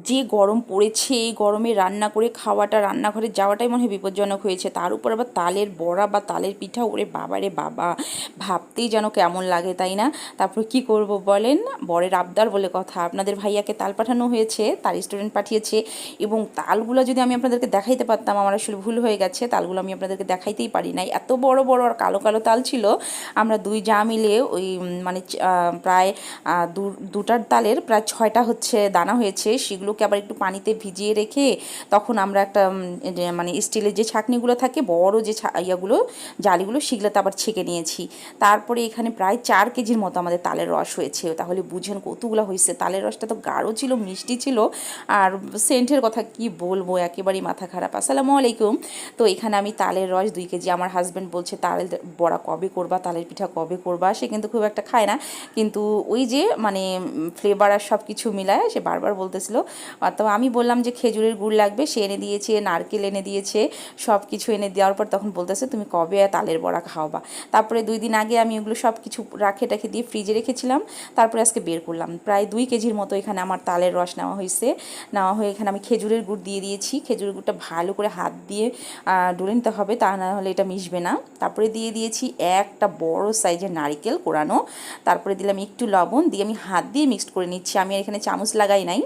যে গরম পড়েছে, এই গরমে রান্না করে খাওয়াটা, রান্নাঘরে যাওয়াটাই মনে হয় বিপজ্জনক হয়েছে। তার উপর আবার তালের বড়া বা তালের পিঠা, ওরে বাবা রে বাবা, ভাবতেই যেন কেমন লাগে, তাই না? তারপর কি করব বলেন, বরের আবদার বলে কথা, আপনাদের ভাইয়াকে তাল পাঠানো হয়েছে, তার স্টুডেন্ট পাঠিয়েছে। এবং তালগুলো যদি আমি আপনাদেরকে দেখাইতে পারতাম, আমার আসলে ভুল হয়ে গেছে, তালগুলো আমি আপনাদেরকে দেখাইতেই পারি নাই, এত বড় বড় আর কালো কালো তাল ছিল। আমরা দুই যা মিলে ওই মানে প্রায় দুটার তালের প্রায় 6টা হচ্ছে দানা হয়েছে, সেগুলোকে আবার একটু পানিতে ভিজিয়ে রেখে তখন আমরা একটা মানে স্টিলের যে ছাঁকনিগুলো থাকে, বড় যে ইয়াগুলো, জালিগুলো, সেগুলোতে আবার ছেঁকে নিয়েছি। তারপরে এখানে প্রায় 4 কেজির মতো আমাদের তালের রস হয়েছে, তাহলে বুঝেন কতগুলো হয়েছে। তালের রসটা তো গাঢ় ছিল, মিষ্টি ছিল, আর সেন্টের কথা কি বলবো, একেবারেই মাথা খারাপ। আসসালামু আলাইকুম। তো এখানে আমি তালের রস 2 কেজি, আমার হাজব্যান্ড বলছে তালের বড়া কবে করবা, তালের পিঠা কবে করবা, সে কিন্তু খুব একটা খায় না, কিন্তু ওই যে মানে ফ্লেভার আর সব কিছু মিলায় সে বারবার বলতেছিল। তো আমি বললাম যে খেজুরের গুড় লাগবে, সে এনে দিয়েছে, নারকেল এনে দিয়েছে, সব কিছু এনে দেওয়ার পর তখন বলতেছে তুমি কবে তালের বড়া খাওয়াবা। তারপরে 2 দিন আগে আমি ওগুলো সব কিছু টাখে দিয়ে ফ্রিজে রেখেছিলাম, তারপরে আজকে বের করলাম। প্রায় 2 কেজির মতো এখানে আমার তালের রস নেওয়া হয়েছে। নেওয়া হয়ে এখানে আমি খেজুরের গুড় দিয়ে দিয়েছি, খেজুরের গুড়টা ভালো করে হাত দিয়ে ডলে নিতে হবে, তা না হলে এটা মিশবে না। তারপরে দিয়ে দিয়েছি একটা বড় সাইজের নারকেল কোরানো, তারপরে দিলাম একটু লবণ, দিয়ে আমি হাত দিয়ে মিক্সড করে নিচ্ছি, আমি আর এখানে চামচ লাগাই নাই।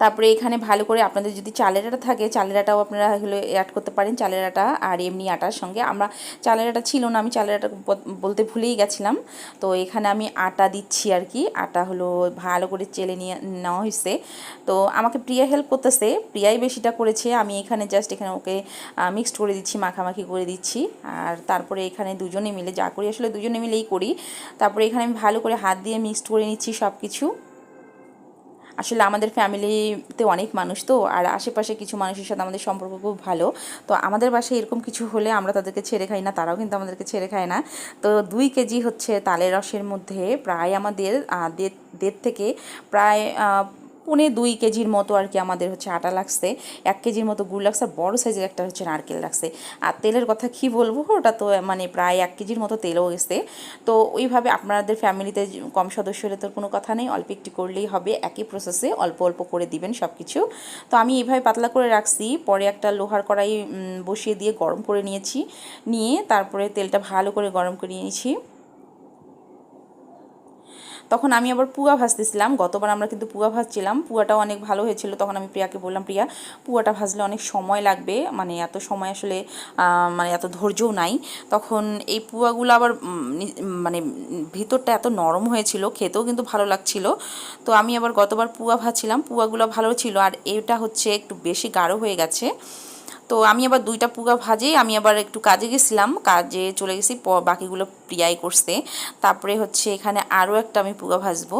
তারপরে এখানে ভালো করে, আপনাদের যদি চালের আটা থাকে চালের আটাও আপনারা হলো অ্যাড করতে পারেন, চালের আটা আর এমনি আটার সঙ্গে। আমরা চালের আটা ছিল না, আমি চালের আটা বলতে ভুলেই গেছিলাম। তো এখানে আমি আটা দিচ্ছি আর কি, আটা হলো ভালো করে চেলে নিয়ে নেওয়া হয়েছে। তো আমাকে প্রিয়া হেল্প করতেছে, প্রিয়াই বেশিটা করেছে, আমি এখানে জাস্ট এখানে ওকে মিক্সড করে দিচ্ছি, মাখামাখি করে দিচ্ছি। আর তারপরে এখানে দুজনে মিলে যা করি, আসলে দুজনে মিলেই করি। তারপরে এখানে আমি ভালো করে হাত দিয়ে মিক্সড করে নিচ্ছি সব কিছু। আসলে আমাদের ফ্যামিলিতে অনেক মানুষ তো, আর আশেপাশে কিছু মানুষের সাথে আমাদের সম্পর্ক খুব ভালো। তো আমাদের বাসায় এরকম কিছু হলে আমরা তাদেরকে ছেড়ে খাই না, তারাও কিন্তু আমাদেরকে ছেড়ে খায় না। তো 2 কেজি হচ্ছে তালের রসের মধ্যে প্রায় আমাদের দেড় থেকে প্রায় 1.25 কেজির মতো আর কি আমাদের হচ্ছে আটা লাগছে, 1 কেজির মতো গুড় লাগছে, বড় সাইজের একটা হচ্ছে নারকেল লাগছে। আর তেলের কথা কি বলবো, ওটা তো মানে প্রায় 1 কেজির মতো তেলও গেছে। তো ওইভাবে আপনাদের ফ্যামিলিতে কম সদস্য হলে তো কোনো কথা নেই, অল্প একটু করলেই হবে, একই প্রসেসে অল্প অল্প করে দিবেন সব কিছু। তো আমি এইভাবে পাতলা করে রাখছি, পরে একটা লোহার কড়াই বসিয়ে দিয়ে গরম করে নিয়েছি, নিয়ে তারপরে তেলটা ভালো করে গরম করে নিয়েছি। তখন আমি আবার পুয়া ভাজতেছিলাম, গতবার আমরা কিন্তু পুয়া ভাজছিলাম, পুয়াটাও অনেক ভালো হয়েছিল। তখন আমি প্রিয়াকে বললাম, প্রিয়া পুয়াটা ভাজলে অনেক সময় লাগবে, মানে এত সময় আসলে মানে এত ধৈর্যও নাই। তখন এই পুয়াগুলো আবার মানে ভিতরটা এত নরম হয়েছিল, খেতেও কিন্তু ভালো লাগছিল। তো আমি আবার গতবার পুয়া ভাজছিলাম, পুয়াগুলো ভালো ছিল, আর এটা হচ্ছে একটু বেশি গাঢ় হয়ে গেছে। তো আমি আবার 2টা পুয়া ভাজেই আমি আবার একটু কাজে গেছিলাম, কাজে চলে গেছি, বাকিগুলো প্রিয়াই করছে। তারপরে হচ্ছে এখানে আরও একটা আমি পুয়া ভাজবো।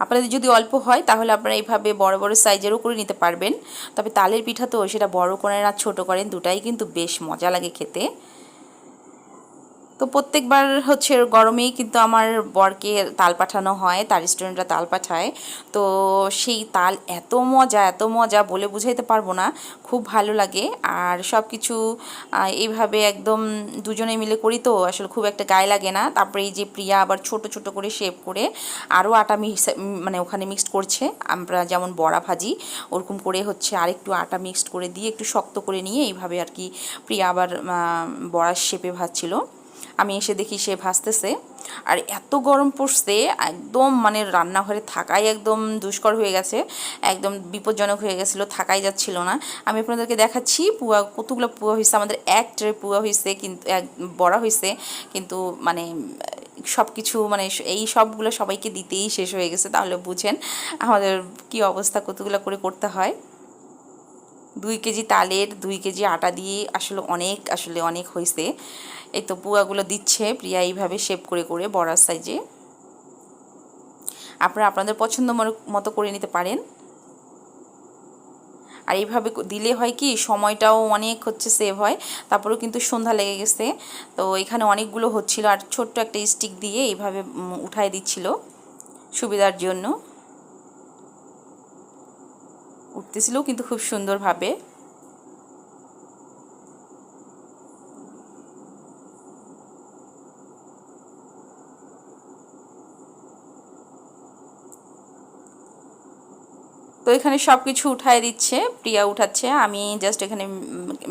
আপনাদের যদি অল্প হয় তাহলে আপনারা এইভাবে বড় বড় সাইজেরও করে নিতে পারবেন। তবে তালের পিঠা তো সেটা বড় করেন আর ছোট করেন, দুটাই কিন্তু বেশ মজা লাগে খেতে। তো প্রত্যেকবার হচ্ছে গরমেই কিন্তু আমার বরকে তাল পাঠানো হয়, তার স্টুডেন্টরা তাল পাঠায়। তো সেই তাল এত মজা বলে বুঝাইতে পারবো না, খুব ভালো লাগে। আর সব কিছু এইভাবে একদম দুজনে মিলে করি, তো আসলে খুব একটা গায়ে লাগে না। তারপরে এই যে প্রিয়া আবার ছোট ছোট করে শেপ করে আরও আটা মানে ওখানে মিক্সড করছে, আমরা যেমন বড়া ভাজি ওরকম করে হচ্ছে আরেকটু আটা মিক্সড করে দিয়ে একটু শক্ত করে নিয়ে এইভাবে আর কি প্রিয়া আবার বড়ার শেপে ভাজছিল। আমি এসে দেখি সে ভাজতেছে। আর এত গরম পড়ছে, একদম মানে রান্নাঘরে থাকাই একদম দুষ্কর হয়ে গেছে, একদম বিপজ্জনক হয়ে গেছিলো, থাকাই যাচ্ছিল না। আমি আপনাদেরকে দেখাচ্ছি পুয়া কতগুলো পুয়া হয়েছে, আমাদের এক ট্রে পুয়া হয়েছে, কিন্তু এক বড়া হয়েছে, কিন্তু মানে সব কিছু মানে এই সবগুলো সবাইকে দিতেই শেষ হয়ে গেছে, তাহলে বুঝেন আমাদের কি অবস্থা, কতগুলো করে করতে হয়। 2 কেজি তালের 2 কেজি আটা দিয়ে আসলে অনেক হয়েছে। এই তো পুয়াগুলো দিচ্ছে প্রিয়া এইভাবে শেপ করে করে বড়ার সাইজে, আপনারা আপনাদের পছন্দ মতো করে নিতে পারেন। আর এইভাবে দিলে হয় কি সময়টাও অনেক হচ্ছে সেভ হয়। তারপরেও কিন্তু সন্ধ্যা লেগে গেছে, তো এখানে অনেকগুলো হচ্ছিল, আর ছোট্ট একটা স্টিক দিয়ে এইভাবে উঠায় দিচ্ছিল সুবিধার জন্য, উঠতেছিল কিন্তু খুব সুন্দরভাবে। এখানে সব কিছু উঠায় দিচ্ছে, প্রিয়া উঠাচ্ছে, আমি জাস্ট এখানে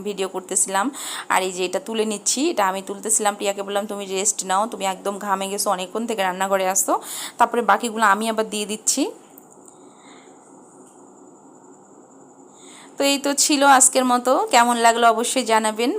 ভিডিও করতেছিলাম। আর এই যে এটা তুলে নিচ্ছি, এটা আমি তুলতেছিলাম, প্রিয়াকে বললাম তুমি রেস্ট নাও, তুমি একদম ঘামে গেছো, অনেকক্ষণ থেকে রান্নাঘরে আসতো। তারপরে বাকিগুলো আমি আবার দিয়ে দিচ্ছি। তো এই তো ছিল আজকের মতো, কেমন লাগলো অবশ্যই জানাবেন।